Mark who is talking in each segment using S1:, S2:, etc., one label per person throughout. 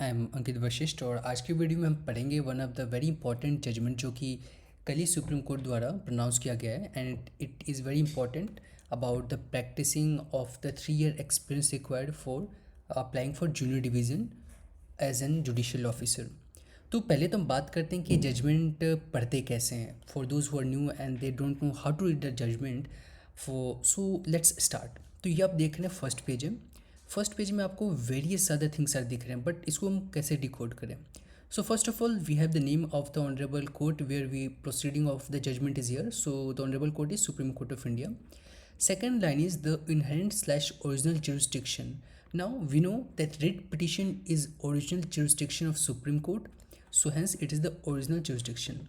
S1: I am अंकित वशिष्ठ और आज की वीडियो में हम पढ़ेंगे one of the very important judgment जो कि कल ही सुप्रीम कोर्ट द्वारा प्रोनाउंस किया गया है and it is very important about the practising of the 3 year experience required for applying for junior division as an judicial officer. तो पहले तो हम बात करते हैं कि जजमेंट पढ़ते कैसे हैं for those who are new and they don't know how to read the judgment for so let's start. तो ये आप देख रहे हैं फर्स्ट पेज है। फर्स्ट पेज में आपको वेरियस अदर थिंग्स आर दिख रहे हैं बट इसको हम कैसे डिकोड करें। So first of all we have the name of the honourable court where we proceeding of the judgment is here, so the honourable court is supreme court of India. Second line is the inherent/original jurisdiction. Now we know that writ petition is original jurisdiction of Supreme Court, so hence it is the original jurisdiction.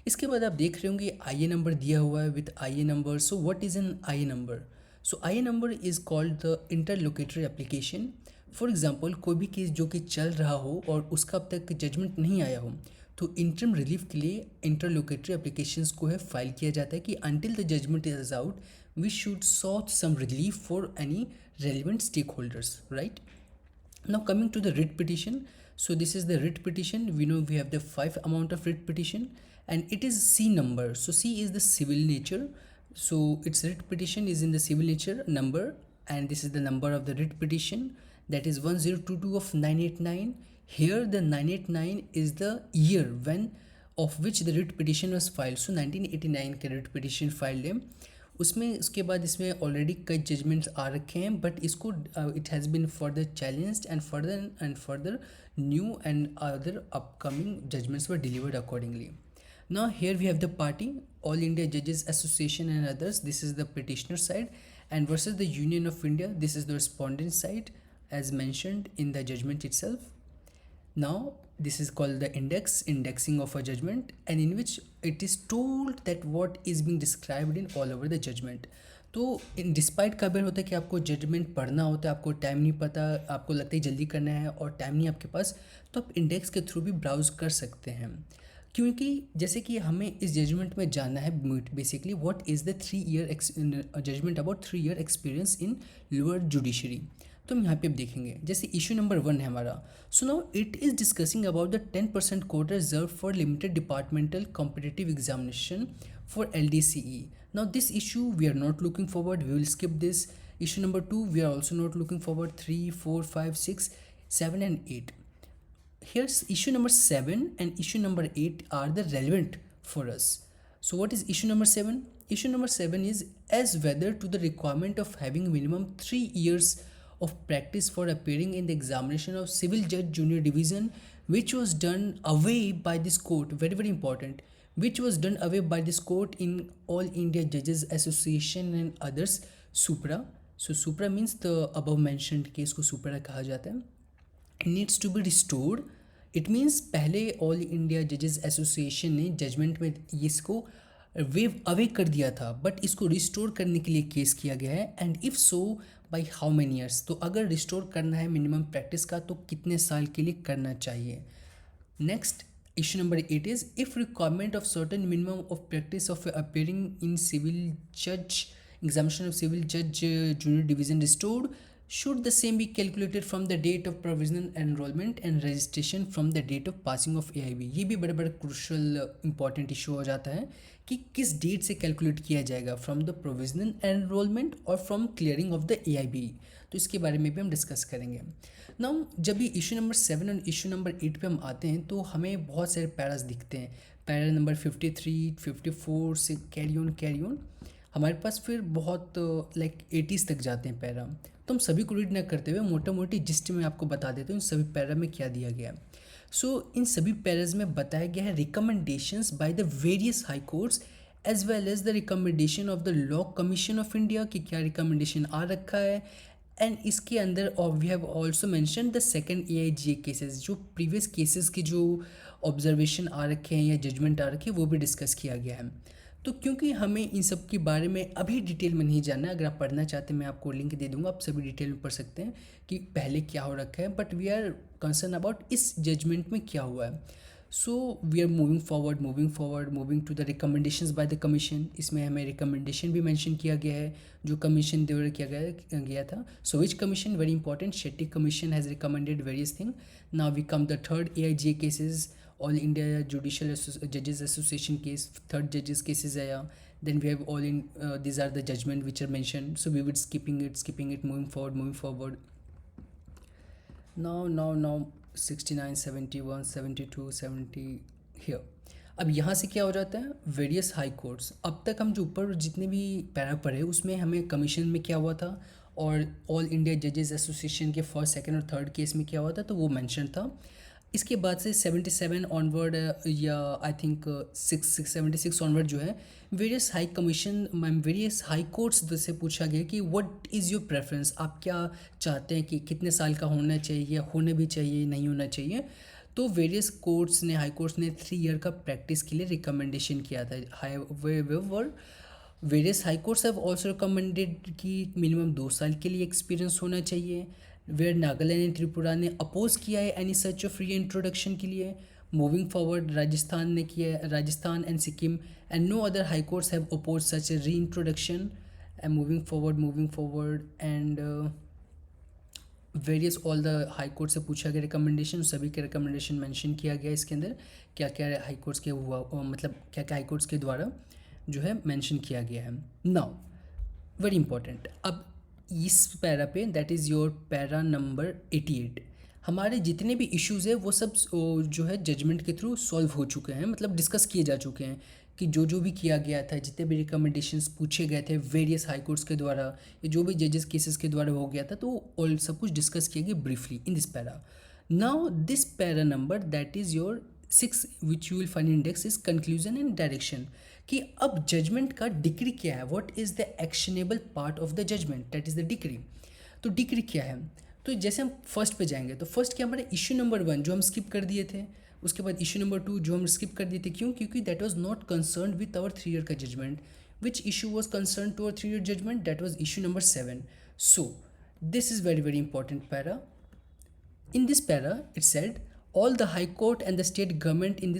S1: इसके बाद आप देख रहे होंगे आई ए number दिया हुआ है with I A number. So what is an I A number? So I A number is called the interlocutory application. For example कोई भी केस जो कि चल रहा हो और उसका अब तक जजमेंट नहीं आया हो तो इंटरम रिलीफ के लिए इंटरलोकेटरी एप्लीकेशंस को है फाइल किया जाता है कि until the judgment is out we should sought some relief for any relevant stakeholders, right? Now coming to the writ petition. So this is the writ petition. We know we have the 5 amount of writ petition and it is C number. So C is the civil nature. So its writ petition is in the civil nature number and this is the number of the writ petition, that is 1022 of 989. Here the 989 is the year when of which the writ petition was filed. So 1989 का writ petition filed है उसमें. उसके बाद इसमें already कई judgements आ रखे हैं but इसको it has been further challenged and further new and other upcoming judgments were delivered accordingly. Now here we have the party all India जजेस association and others. This is the petitioner side and versus the union of India. This is the respondent side as mentioned in the judgment itself. Now this is called the indexing of a judgment, and in which it is told that what is being described in all over the judgment. तो इन despite कई बार होता है कि आपको judgement पढ़ना होता है, आपको टाइम नहीं पता, आपको लगता है जल्दी करना है और टाइम नहीं आपके पास, तो आप इंडेक्स के थ्रू भी ब्राउज कर सकते हैं. क्योंकि जैसे कि हमें इस जजमेंट में जानना है basically what is the 3 year judgment about 3 year experience in lower judiciary. तो हम यहाँ पे अब देखेंगे जैसे इशू नंबर 1 है हमारा. So now it is discussing about the 10% quota reserve for limited departmental competitive examination for LDCE. Now this issue we are not looking forward, we will skip this. Issue number 2 we are also not looking forward. 3, 4, 5, 6, 7 and 8. Here's issue number 7 and issue number 8 are the relevant for us. So what is issue number 7? Issue number 7 is as whether to the requirement of having minimum 3 years of practice for appearing in the examination of civil judge junior division, which was done away by this court, very important, which was done away by this court in All India Judges Association and others, supra. So supra means the above mentioned case को supra कहा जाता है. Needs to be restored. It means पहले all India जजेस association ने जजमेंट में इसको वेव अवे कर दिया था बट इसको रिस्टोर करने के लिए केस किया गया है. And if so by how many years. तो अगर रिस्टोर करना है मिनिमम प्रैक्टिस का तो कितने साल के लिए करना चाहिए. Next issue number 8 is if requirement of certain minimum of practice of appearing in civil जज एग्जामिनेशन ऑफ सिविल जज junior division restored, should the same be calculated from the date of provisional enrollment and registration from the date of passing of AIB. ये भी बड़ा crucial important issue हो जाता है कि किस डेट से कैलकुलेट किया जाएगा, फ्रॉम द प्रोविजनल एनरोलमेंट और from clearing of the AIB. तो इसके बारे में भी हम डिस्कस करेंगे. नाउ जब भी इशू नंबर 7 और इशू नंबर 8 पे हम आते हैं तो हमें बहुत सारे पैरास दिखते हैं. पैरा नंबर 53, 54 से कैरी ऑन हमारे पास फिर बहुत लाइक 80s तक जाते हैं पैरा. तो हम सभी को रीड ना करते हुए मोटा मोटी जिस्ट में आपको बता देते हूँ इन सभी पैरा में क्या दिया गया है. सो इन सभी पैराज में बताया गया है recommendations by the various high courts as well as the recommendation of the law commission of India कि क्या रिकमेंडेशन आ रखा है. एंड इसके अंदर we have also mention the second AIGA cases, जो प्रीवियस केसेस की जो ऑब्जर्वेशन आ रखे हैं या जजमेंट आ रखे हैं वो भी डिस्कस किया गया है. तो क्योंकि हमें इन सब के बारे में अभी डिटेल में नहीं जानना है, अगर आप पढ़ना चाहते हैं मैं आपको लिंक दे दूंगा, आप सभी डिटेल में पढ़ सकते हैं कि पहले क्या हो रखा है. But we are concern about इस जजमेंट में क्या हुआ है. So we are moving to the recommendations by the commission. इसमें हमें रिकमेंडेशन भी मेंशन किया गया है जो कमीशन द्वारा किया गया था। सो विच commission, very important, Shetty commission has recommended various thing. Now we come the third AIJ cases, all India judicial जजेस एसोसिएशन केस, थर्ड जजेस केसेस आया। Then we have all in these are the judgment which are mentioned, so we would skipping it, moving forward. Now 69, 71, 72, 70 here. अब यहाँ से क्या हो जाता है, वेरियस हाई कोर्ट्स। अब तक हम जो ऊपर जितने भी पैरा पढ़े उसमें हमें कमीशन में क्या हुआ था और ऑल इंडिया जजेस एसोसिएशन के फर्स्ट, सेकंड और थर्ड केस में क्या हुआ था, तो वो मेंशन था। इसके बाद से 77 ऑनवर्ड या आई थिंक 76 ऑनवर्ड जो है वेरियस हाई कोर्ट्स से पूछा गया कि व्हाट इज़ योर प्रेफरेंस, आप क्या चाहते हैं कि कितने साल का होना चाहिए, होने भी चाहिए, नहीं होना चाहिए। तो वेरियस हाई कोर्ट्स ने 3 ईयर का प्रैक्टिस के लिए रिकमेंडेशन किया था। Various high courts have also recommended कि मिनिमम 2 साल के लिए एक्सपीरियंस होना चाहिए। वेयर नागालैंड एंड त्रिपुरा ने अपोज किया है any such of reintroduction के लिए। मूविंग फॉरवर्ड राजस्थान ने किया है, Rajasthan and Sikkim and no other high courts have oppose such reintroduction. And moving forward and various all the high court से पूछा गया रिकमेंडेशन, सभी के रिकमेंडेशन मेंशन किया गया इसके अंदर, क्या क्या हाई कोर्ट्स के हुआ, मतलब क्या क्या हाई कोर्ट्स के द्वारा जो है मेंशन किया गया है। नाउ वेरी इंपॉर्टेंट, अब इस पैरा पे, that is your para number 88, हमारे जितने भी इश्यूज़ है वो सब जो है जजमेंट के थ्रू सॉल्व हो चुके हैं, मतलब डिस्कस किए जा चुके हैं कि जो भी किया गया था, जितने भी रिकमेंडेशंस पूछे गए थे वेरियस हाई कोर्ट्स के द्वारा या जो भी जजेस केसेस के द्वारा हो गया था, तो ऑल सब कुछ डिस्कस किया गया briefly in this para. Now this para number that is your 6 which you will find index is conclusion and direction, कि अब जजमेंट का डिक्री क्या है, what is the actionable part of the judgment, that is the decree. तो decree क्या है, तो जैसे हम फर्स्ट पे जाएंगे तो फर्स्ट क्या हमारा इशू नंबर 1 जो हम स्किप कर दिए थे, उसके बाद इशू नंबर 2 जो हम स्किप कर दिए थे, क्यों, क्योंकि that was not concern with our 3 year का judgment. Which issue was concern to our 3 year judgment, that was issue number 7। So this is very important para. In this para, it said, all the High Court and the state government in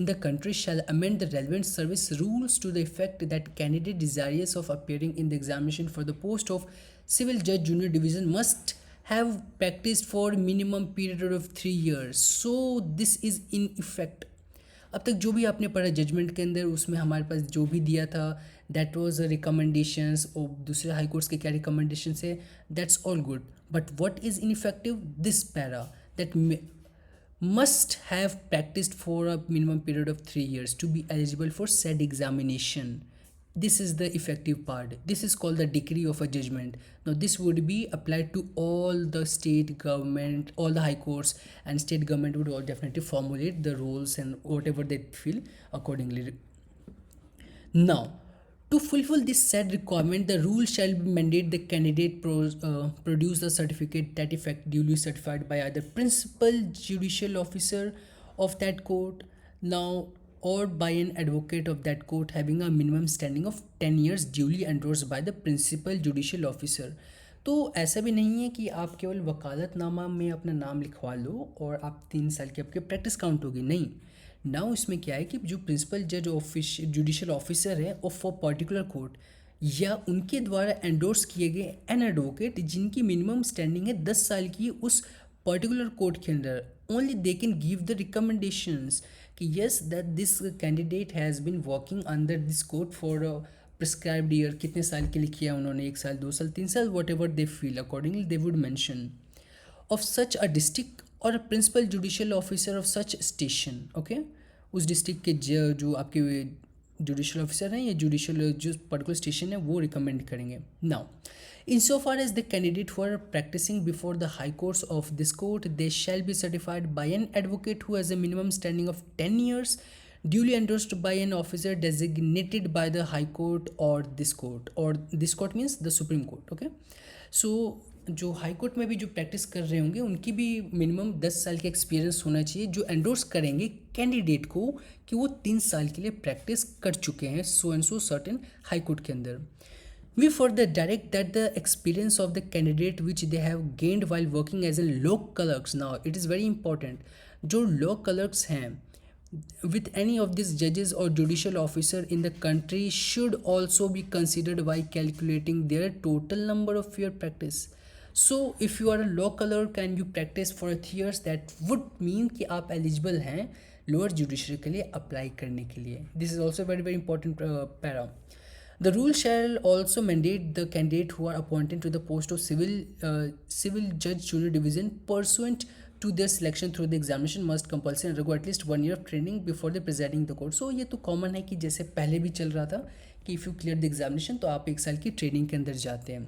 S1: the country shall amend the relevant service rules to the effect that candidate desirous of appearing in the examination for the post of civil judge junior division must have practiced for minimum period of 3 years. So this is in effect. अब तक जो भी आपने पढ़ा judgement के अंदर, उसमें हमारे पास जो भी दिया था दैट वाज रिकमेंडेशंस, और दूसरे हाई कोर्ट्स के क्या रिकमेंडेशंस है, that's all good, but what is ineffective, this para that must have practiced for a minimum period of 3 years to be eligible for said examination. This is the effective part. This is called the decree of a judgment. Now this would be applied to all the state government, all the high courts, and state government would all definitely formulate the rules and whatever they feel accordingly. Now to fulfill this said requirement, the rule shall mandate the candidate produce the certificate that effect duly certified by either principal judicial officer of that court, now or by an advocate of that court having a minimum standing of 10 years duly endorsed by the principal judicial officer. तो ऐसा भी नहीं है कि आप केवल वकालतनामा में अपना नाम लिखवा लो और आप 3 साल की आपकी प्रैक्टिस काउंट होगी, नहीं। नाउ इसमें क्या है कि जो प्रिंसिपल जज जुडिशियल ऑफिसर है ऑफ फॉर पर्टिकुलर कोर्ट या उनके द्वारा एंडोर्स किए गए एन एडवोकेट जिनकी मिनिमम स्टैंडिंग है 10 साल की उस पर्टिकुलर कोर्ट के अंदर, only they can give the recommendations कि yes that this candidate has been working under this court for prescribed year, कितने साल के लिए किया उन्होंने, 1 साल, 2 साल, 3 साल, whatever they feel accordingly they would mention of such a district और principal judicial officer of such station. Okay, उस डिस्ट्रिक्ट के जो आपके जुडिशियल ऑफिसर हैं या जुडिशियल जो पर्टिकुलर स्टेशन है वो रिकमेंड करेंगे। Now in so far as the candidate who are practicing before the high courts of this court, they shall be certified by an advocate who has a minimum standing of 10 years duly endorsed by an officer designated by the high court or this court means the supreme court. Okay, so जो high court में भी जो practice कर रहे होंगे उनकी भी minimum 10 साल का एक्सपीरियंस होना चाहिए, जो एंडोर्स करेंगे कैंडिडेट को कि वो 3 साल के लिए प्रैक्टिस कर चुके हैं so and so certain high court के अंदर। We further direct that the experience of the candidate which they have gained while working as a law clerks. Now it is very important, जो law clerks हैं with any of these judges or judicial officer in the country should also be considered while calculating their total number of year practice. So if you are a law clerk and you practice for 3 years, that would mean कि आप eligible हैं lower judiciary के लिए apply करने के लिए. This is also very very important para. The rule shall also mandate the candidate who are appointed to the post of civil judge junior division pursuant to their selection through the examination must compulsory undergo at least 1 year of training before the presiding the court. So ये तो common है कि जैसे पहले भी चल रहा था कि if you clear the examination तो आप 1 साल की ट्रेनिंग के अंदर जाते हैं.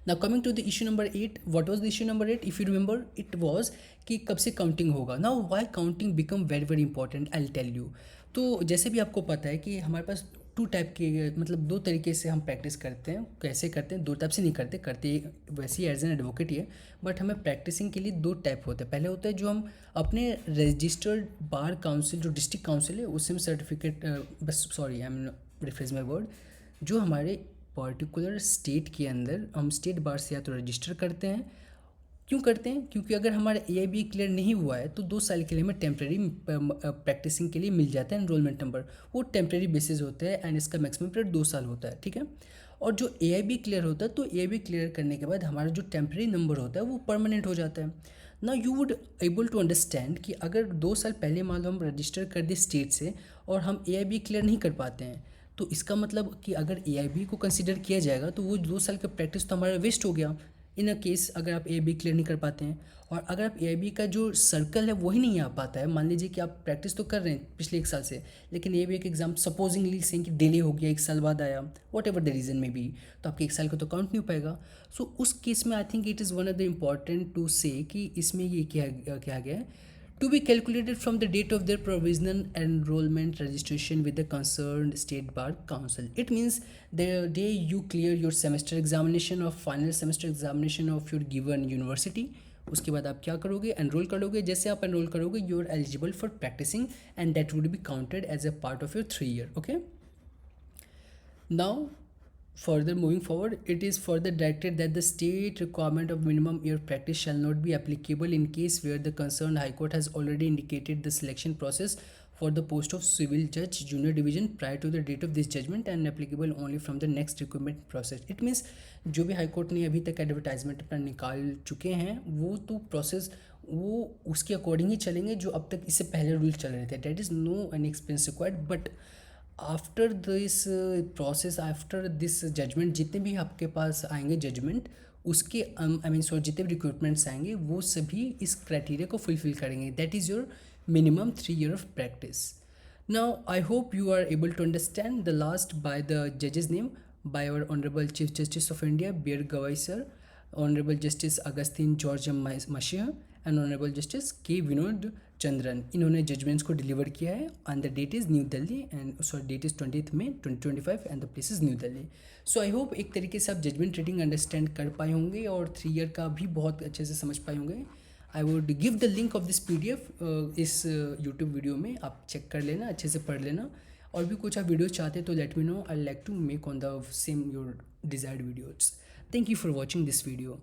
S1: Now coming to the issue number 8, what was the issue number 8? If you remember, it was कि कब से काउंटिंग होगा. Now why counting become very very important, I'll tell you. तो जैसे भी आपको पता है कि हमारे पास 2 टाइप के मतलब 2 तरीके से हम प्रैक्टिस करते हैं. कैसे करते हैं? 2 टाइप से नहीं करते वैसे ही एज एन एडवोकेट ही है, बट हमें प्रैक्टिसिंग के लिए 2 टाइप होते हैं. पहले होता है जो हम अपने रजिस्टर्ड बार काउंसिल जो डिस्ट्रिक्ट काउंसिल है उससे हम certificate I am rephrase my word, जो हमारे पर्टिकुलर स्टेट के अंदर हम स्टेट बार से या तो रजिस्टर करते हैं. क्यों करते हैं? क्योंकि अगर हमारा AIB क्लियर नहीं हुआ है तो 2 साल के लिए हमें टेम्प्रेरी प्रैक्टिसिंग के लिए मिल जाता है एनरोलमेंट नंबर. वो टेम्प्रेरी बेसिस होता है एंड इसका मैक्सिमम पीरियड 2 साल होता है. ठीक है. और जो AIB क्लियर होता है तो AIB क्लियर करने के बाद हमारा जो टेम्प्रेरी नंबर होता है वो परमानेंट हो जाता है. ना you would able to understand कि अगर 2 साल पहले मान लो हम रजिस्टर कर दे स्टेट से और हम AIB क्लियर नहीं कर पाते हैं तो इसका मतलब कि अगर AIB को कंसिडर किया जाएगा तो वो 2 साल का प्रैक्टिस तो हमारा वेस्ट हो गया. इन अ केस अगर आप AIB क्लियर नहीं कर पाते हैं और अगर आप AIB का जो सर्कल है वही नहीं आ पाता है. मान लीजिए कि आप प्रैक्टिस तो कर रहे हैं पिछले 1 साल से, लेकिन AIB का एग्जाम सपोजिंगली से कि डिले हो गया, 1 साल बाद आया, वॉट एवर द रीज़न में भी, तो आपके 1 साल का तो काउंट नहीं हो पाएगा. सो उस केस में I think it is one of the important to say कि इसमें ये क्या गया है to be calculated from the date of their provisional enrollment registration with the concerned state bar council. It means the day you clear your semester examination or final semester examination of your given university, उसके बाद आप क्या करोगे? Enrol करोगे. जैसे आप enroll करोगे you are eligible for practicing and that would be counted as a part of your 3 year. Okay. Now further moving forward, it is further directed that the state requirement of minimum year practice shall not be applicable in case where the concerned high court has already indicated the selection process for the post of civil judge junior division prior to the date of this judgment and applicable only from the next recruitment process. It means जो भी high court ने अभी तक advertisement अपना निकाल चुके हैं वो तो प्रोसेस वो उसके अकॉर्डिंग ही चलेंगे जो अब तक इससे पहले रूल चल रहे थे. That is no any experience required. But after this process, after this judgment, जितने भी आपके पास आएंगे जजमेंट उसके आई मीन सॉरी जितने भी रिक्रूटमेंट्स आएंगे वो सभी इस क्राइटेरिया को फुलफिल करेंगे. That is your minimum 3 year of practice. Now I hope you are able to understand the last by the judge's name by our Honorable Chief Justice of India Bir Gawai sir, Honorable Justice Agustin George Mashia and Honorable Justice K Vinod Chandran. इन्होंने judgements को deliver किया है and the date is new Delhi and sorry date is 20th May 2025 and the place is new Delhi. So I hope एक तरीके से आप judgement reading understand कर पाए होंगे और 3 year का भी बहुत अच्छे से समझ पाए होंगे. I would give the link of this PDF इस यूट्यूब वीडियो में. आप चेक कर लेना, अच्छे से पढ़ लेना. और भी कुछ आप वीडियो चाहते तो let me know. I like to make on the same your desired videos. Thank you for watching this video.